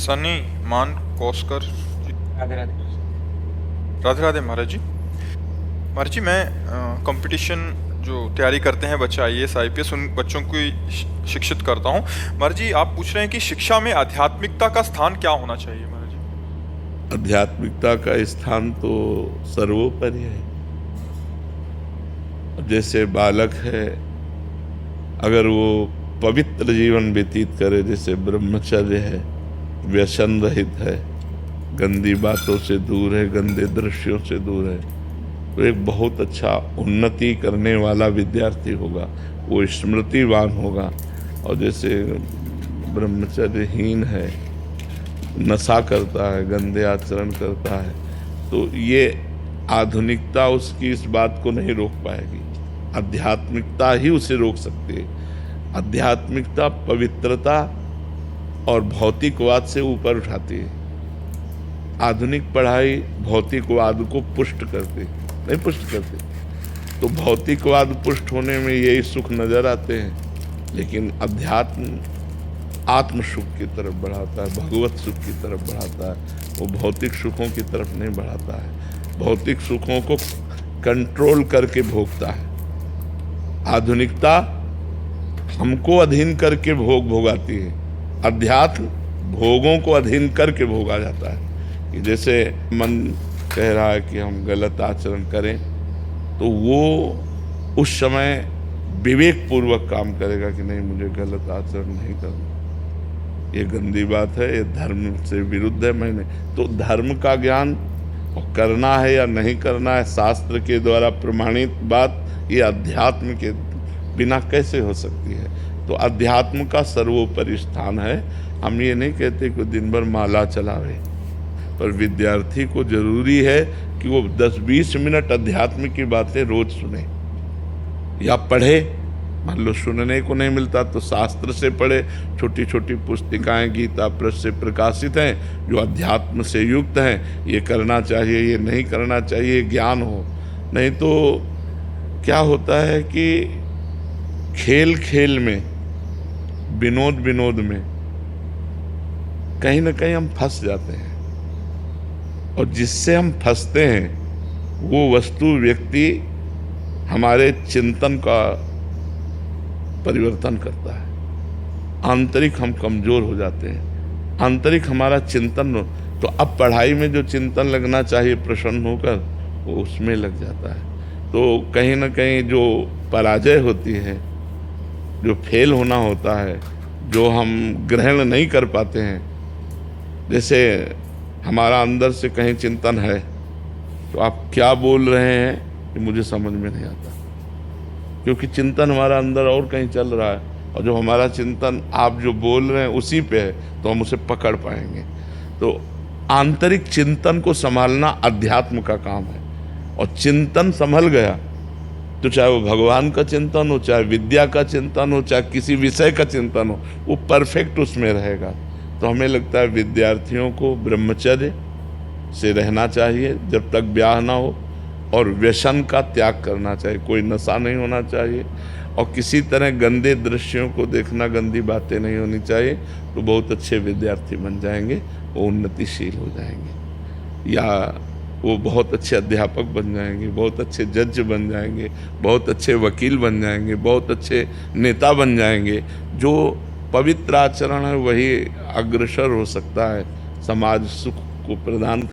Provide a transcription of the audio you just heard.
सनी मान कोस्कर जी। राधे राधे। राधे राधे महाराज जी। महाराज जी, मैं कंपटीशन जो तैयारी करते हैं बच्चे आईएएस आईपीएस उन बच्चों को ही शिक्षित करता हूँ। महाराज जी, आप पूछ रहे हैं कि शिक्षा में आध्यात्मिकता का स्थान क्या होना चाहिए महाराज जी। आध्यात्मिकता का स्थान तो सर्वोपरि है। अब जैसे बालक है, अगर वो पवित्र जीवन व्यतीत करे, जैसे ब्रह्मचर्य है, व्यसन रहित है, गंदी बातों से दूर है, गंदे दृश्यों से दूर है, तो एक बहुत अच्छा उन्नति करने वाला विद्यार्थी होगा, वो स्मृतिवान होगा। और जैसे ब्रह्मचर्यहीन है, नशा करता है, गंदे आचरण करता है, तो ये आधुनिकता उसकी इस बात को नहीं रोक पाएगी। आध्यात्मिकता ही उसे रोक सकती है। आध्यात्मिकता पवित्रता और भौतिकवाद से ऊपर उठाती है। आधुनिक पढ़ाई भौतिकवाद को पुष्ट करती नहीं, पुष्ट करती। तो भौतिकवाद पुष्ट होने में यही सुख नजर आते हैं, लेकिन अध्यात्म आत्म सुख की तरफ बढ़ाता है, भगवत सुख की तरफ बढ़ाता है। वो भौतिक सुखों की तरफ नहीं बढ़ाता है, भौतिक सुखों को कंट्रोल करके भोगता है। आधुनिकता हमको अधीन करके भोग भोगाती है, अध्यात्म भोगों को अधीन करके भोगा जाता है। कि जैसे मन कह रहा है कि हम गलत आचरण करें, तो वो उस समय विवेक पूर्वक काम करेगा कि नहीं, मुझे गलत आचरण नहीं करना, ये गंदी बात है, ये धर्म से विरुद्ध है। मैंने तो धर्म का ज्ञान करना है या नहीं करना है, शास्त्र के द्वारा प्रमाणित बात, ये अध्यात्म के बिना कैसे हो सकती है। तो अध्यात्म का सर्वोपरि स्थान है। हम ये नहीं कहते कि दिन भर माला चलावे, पर विद्यार्थी को जरूरी है कि वो 10-20 मिनट अध्यात्म की बातें रोज सुने या पढ़े। मान लो सुनने को नहीं मिलता तो शास्त्र से पढ़े। छोटी छोटी पुस्तिकाएं गीता प्रेस से प्रकाशित हैं जो अध्यात्म से युक्त हैं। ये करना चाहिए, ये नहीं करना चाहिए, ज्ञान हो। नहीं तो क्या होता है कि खेल खेल में, विनोद विनोद में कहीं ना कहीं हम फंस जाते हैं, और जिससे हम फंसते हैं वो वस्तु व्यक्ति हमारे चिंतन का परिवर्तन करता है। आंतरिक हम कमजोर हो जाते हैं, आंतरिक हमारा चिंतन। तो अब पढ़ाई में जो चिंतन लगना चाहिए प्रसन्न होकर, वो उसमें लग जाता है। तो कहीं ना कहीं जो पराजय होती है, जो फेल होना होता है, जो हम ग्रहण नहीं कर पाते हैं, जैसे हमारा अंदर से कहीं चिंतन है तो आप क्या बोल रहे हैं कि मुझे समझ में नहीं आता, क्योंकि चिंतन हमारा अंदर और कहीं चल रहा है, और जो हमारा चिंतन आप जो बोल रहे हैं उसी पे है, तो हम उसे पकड़ पाएंगे। तो आंतरिक चिंतन को संभालना अध्यात्म का काम है। और चिंतन संभल गया तो चाहे वो भगवान का चिंतन हो, चाहे विद्या का चिंतन हो, चाहे किसी विषय का चिंतन हो, वो परफेक्ट उसमें रहेगा। तो हमें लगता है विद्यार्थियों को ब्रह्मचर्य से रहना चाहिए जब तक ब्याह ना हो, और व्यसन का त्याग करना चाहिए। कोई नशा नहीं होना चाहिए, और किसी तरह गंदे दृश्यों को देखना, गंदी बातें नहीं होनी चाहिए। तो बहुत अच्छे विद्यार्थी बन जाएंगे, वो उन्नतिशील हो जाएंगे, या वो बहुत अच्छे अध्यापक बन जाएंगे, बहुत अच्छे जज बन जाएंगे, बहुत अच्छे वकील बन जाएंगे, बहुत अच्छे नेता बन जाएंगे। जो पवित्र आचरण है वही अग्रसर हो सकता है, समाज सुख को प्रदान